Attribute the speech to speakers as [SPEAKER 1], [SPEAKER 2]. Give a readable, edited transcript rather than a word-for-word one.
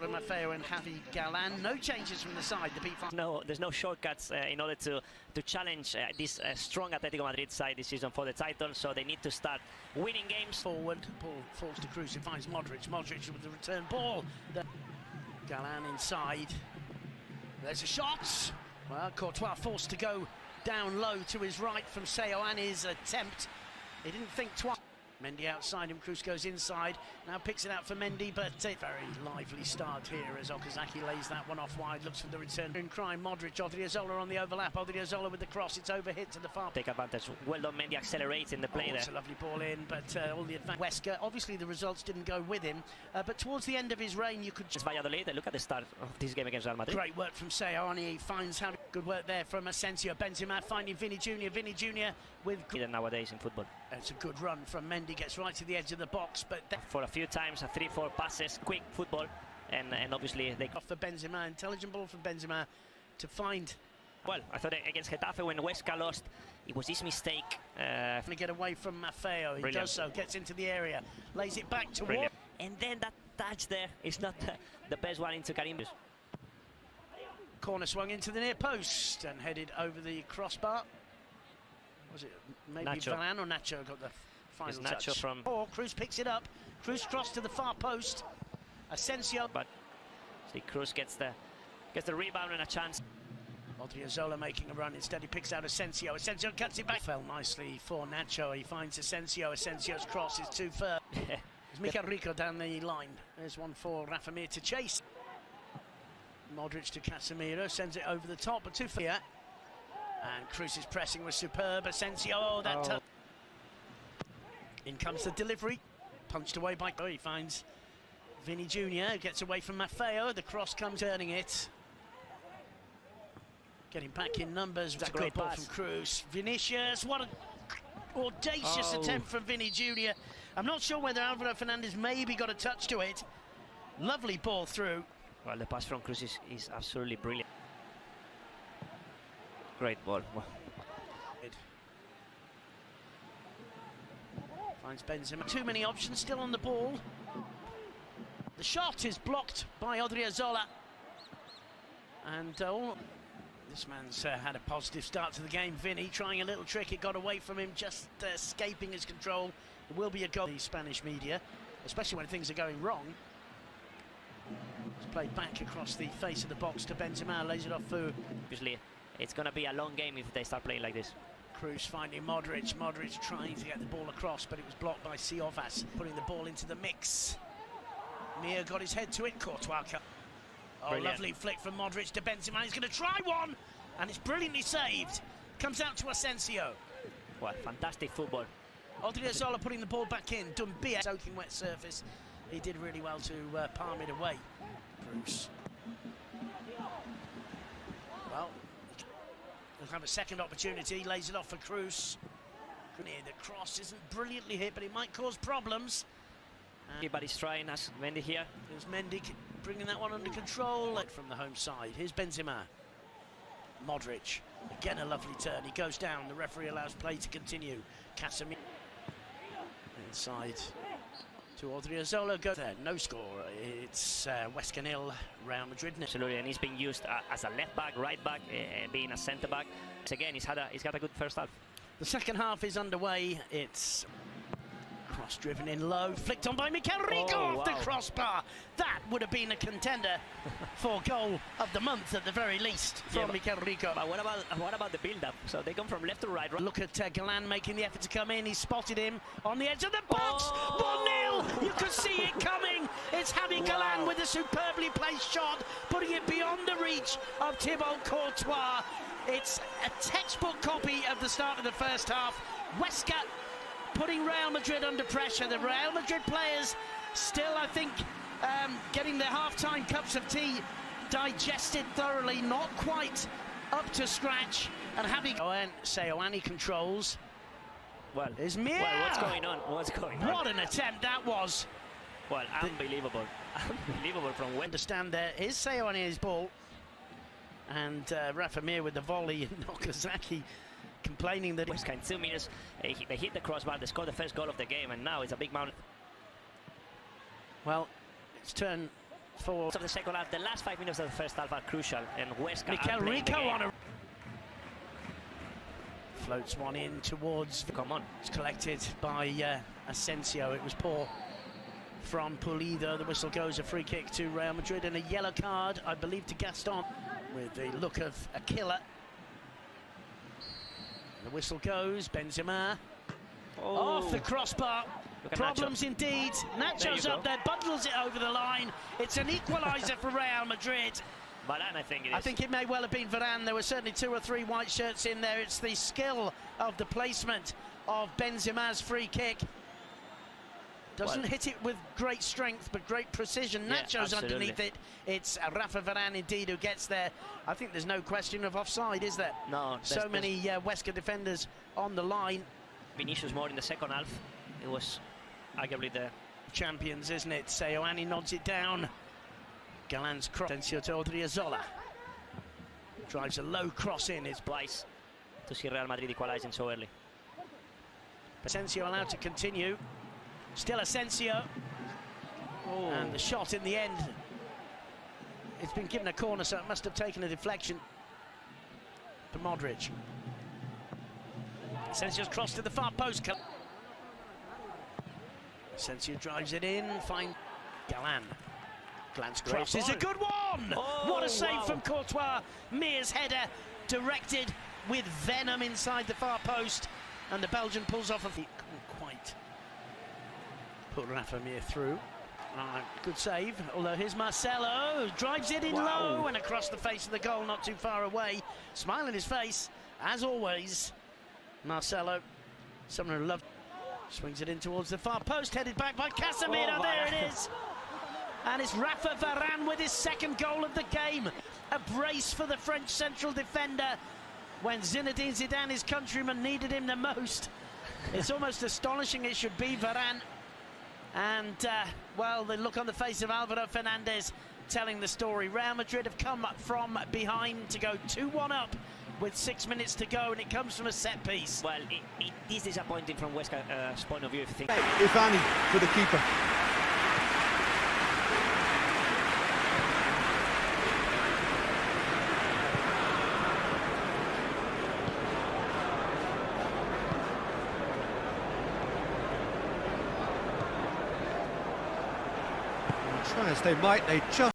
[SPEAKER 1] Maffeo and Javi Galan. No changes from the side. The P5.
[SPEAKER 2] No, there's no shortcuts in order to challenge this strong Atletico Madrid side this season for the title. So they need to start winning games.
[SPEAKER 1] Forward, ball falls to Cruz. It finds Modric. Modric with the return ball. Galan inside. There's a shot. Well, Courtois forced to go down low to his right from Seoane's attempt. He didn't think twice. Mendy outside him, Cruz goes inside, now picks it out for Mendy, but a very lively start here as Okazaki lays that one off wide, looks for the return in crime. Modric, Odriozola on the overlap, Odriozola with the cross, it's overhit to the far.
[SPEAKER 2] Take advantage, well done, Mendy accelerates in the play there.
[SPEAKER 1] It's a lovely ball in, but all the advantage. Wesker, obviously the results didn't go with him, but towards the end of his reign you could...
[SPEAKER 2] It's Valladolid, look at the start of this game against Real Madrid.
[SPEAKER 1] Great work from Seoane, he finds how good work there from Asensio. Benzema finding Vini Jr. with...
[SPEAKER 2] Nowadays in football.
[SPEAKER 1] It's a good run from Mendy, gets right to the edge of the box, but
[SPEAKER 2] for a few times, 3-4 passes, quick football, and obviously they
[SPEAKER 1] off for Benzema, intelligent ball from Benzema to find.
[SPEAKER 2] Well, I thought against Getafe when Huesca lost, it was his mistake.
[SPEAKER 1] To get away from Maffeo, he does so, gets into the area, lays it back to Ward.
[SPEAKER 2] And then that touch there is not the best one into Karim.
[SPEAKER 1] Corner swung into the near post and headed over the crossbar. Was it maybe
[SPEAKER 2] Nacho.
[SPEAKER 1] Varane or Nacho got the final touch?
[SPEAKER 2] Nacho from...
[SPEAKER 1] Oh, Cruz picks it up. Cruz cross to the far post. Asensio.
[SPEAKER 2] But see, Cruz gets the rebound and a chance.
[SPEAKER 1] Odriozola making a run. Instead, he picks out Asensio. Asensio cuts it back. Fell nicely for Nacho. He finds Asensio. Asensio's cross is too far. It's Mikel Rico down the line. There's one for Rafa Mir to chase. Modric to Casemiro. Sends it over the top, but too far. And Cruz's pressing was superb. Asensio, in comes the delivery. Punched away by... Oh, he finds Vini Jr. Gets away from Maffeo. The cross comes, turning it. Getting back in numbers. It's a great ball from Cruz. Vinicius, what an audacious attempt from Vini Jr. I'm not sure whether Alvaro Fernandez maybe got a touch to it. Lovely ball through.
[SPEAKER 2] Well, the pass from Cruz is absolutely brilliant. Great ball.
[SPEAKER 1] Finds Benzema. Too many options still on the ball. The shot is blocked by Odriozola. And this man's had a positive start to the game. Vini trying a little trick. It got away from him, just escaping his control. It will be a goal. The Spanish media, especially when things are going wrong. It's played back across the face of the box to Benzema. Lays it off for...
[SPEAKER 2] Obviously, it's going to be a long game if they start playing like this.
[SPEAKER 1] Cruz finding Modric. Modric trying to get the ball across, but it was blocked by Siovas, putting the ball into the mix. Mir got his head to it. Courtois. Oh, lovely flick from Modric to Benzema. He's going to try one, and it's brilliantly saved. Comes out to Asensio.
[SPEAKER 2] Well, fantastic football.
[SPEAKER 1] Odriozola putting the ball back in. Dumbia soaking wet surface. He did really well to palm it away. Cruz. Well, he'll have a second opportunity. Lays it off for Cruz. The cross isn't brilliantly hit, but it might cause problems.
[SPEAKER 2] Everybody's trying, as Mendy here.
[SPEAKER 1] There's Mendy bringing that one under control from the home side. Here's Benzema. Modric. Again, a lovely turn. He goes down. The referee allows play to continue. Casemiro. Inside to Odriozola. Go there. No score. It's Huesca 0, Real Madrid 0.
[SPEAKER 2] Absolutely, and he's being used as a left back, right back, being a centre back. So again, he's got a good first half.
[SPEAKER 1] The second half is underway. It's cross driven in low, flicked on by Mikel Rico off the crossbar. That would have been a contender for goal of the month at the very least from Mikel Rico.
[SPEAKER 2] But what about the build-up? So they come from left to right.
[SPEAKER 1] Look at Galan making the effort to come in. He spotted him on the edge of the box. 1-0. You could see it coming. It's Javi Galan with a superbly placed shot, putting it beyond the reach of Thibaut Courtois. It's a textbook copy of the start of the first half. Huesca putting Real Madrid under pressure. The Real Madrid players still, I think, getting their half-time cups of tea digested thoroughly, not quite up to scratch. And having Seoane controls.
[SPEAKER 2] Well,
[SPEAKER 1] is Mir.
[SPEAKER 2] Well, what's going on? What's going on?
[SPEAKER 1] What an attempt that was.
[SPEAKER 2] Well, unbelievable. Unbelievable from when.
[SPEAKER 1] Understand there is Seoane's ball. And Rafa Mir with the volley, and Okazaki complaining that
[SPEAKER 2] in 2 minutes they hit the crossbar, they scored the first goal of the game, and now it's a big mountain.
[SPEAKER 1] Well, it's turned for
[SPEAKER 2] of the second half. The last 5 minutes of the first half are crucial, and Huesca
[SPEAKER 1] Mikel
[SPEAKER 2] are playing the
[SPEAKER 1] Rico
[SPEAKER 2] game.
[SPEAKER 1] on a floats one in towards.
[SPEAKER 2] Come on.
[SPEAKER 1] It's collected by Asensio. It was poor from Pulido. The whistle goes, a free kick to Real Madrid, and a yellow card, I believe, to Gaston, with the look of a killer. The whistle goes, Benzema off the crossbar. Problems indeed. Nacho's up there, bundles it over the line. It's an equaliser for Real Madrid.
[SPEAKER 2] Varane, I think it is.
[SPEAKER 1] I think it may well have been Varane. There were certainly 2 or 3 white shirts in there. It's the skill of the placement of Benzema's free kick. Doesn't hit it with great strength, but great precision.
[SPEAKER 2] Yeah,
[SPEAKER 1] Nacho's
[SPEAKER 2] absolutely.
[SPEAKER 1] underneath it. It's Rafa Varane indeed who gets there. I think there's no question of offside, is there?
[SPEAKER 2] No.
[SPEAKER 1] So many Huesca defenders on the line.
[SPEAKER 2] Vinicius more in the second half. It was arguably the
[SPEAKER 1] Champions, isn't it? Seoane nods it down. Galan's cross. Asensio to Odriozola. Drives a low cross in. It's
[SPEAKER 2] twice to see Real Madrid equalizing so early.
[SPEAKER 1] Asensio allowed to continue. Still Asensio. And the shot in the end. It's been given a corner, so it must have taken a deflection to Modric. Asensio's cross to the far post. Asensio drives it in. Fine. Galan. Galan's cross is a good one! What a save from Courtois. Mears header directed with venom inside the far post. And the Belgian pulls off he couldn't quite put Rafa Mir through. Good save, although here's Marcelo, who drives it in low and across the face of the goal, not too far away. Smile on his face, as always. Marcelo, someone who loved, swings it in towards the far post, headed back by Casemiro. There it is. And it's Rafa Varane with his second goal of the game. A brace for the French central defender when Zinedine Zidane, his countryman, needed him the most. It's almost astonishing it should be Varane. And, well, the look on the face of Alvaro Fernandez telling the story. Real Madrid have come from behind to go 2-1 up with 6 minutes to go, and it comes from a set piece.
[SPEAKER 2] Well, it is disappointing from Huesca's point of view, if you think.
[SPEAKER 3] If any, for the keeper.
[SPEAKER 4] Try as they might, they just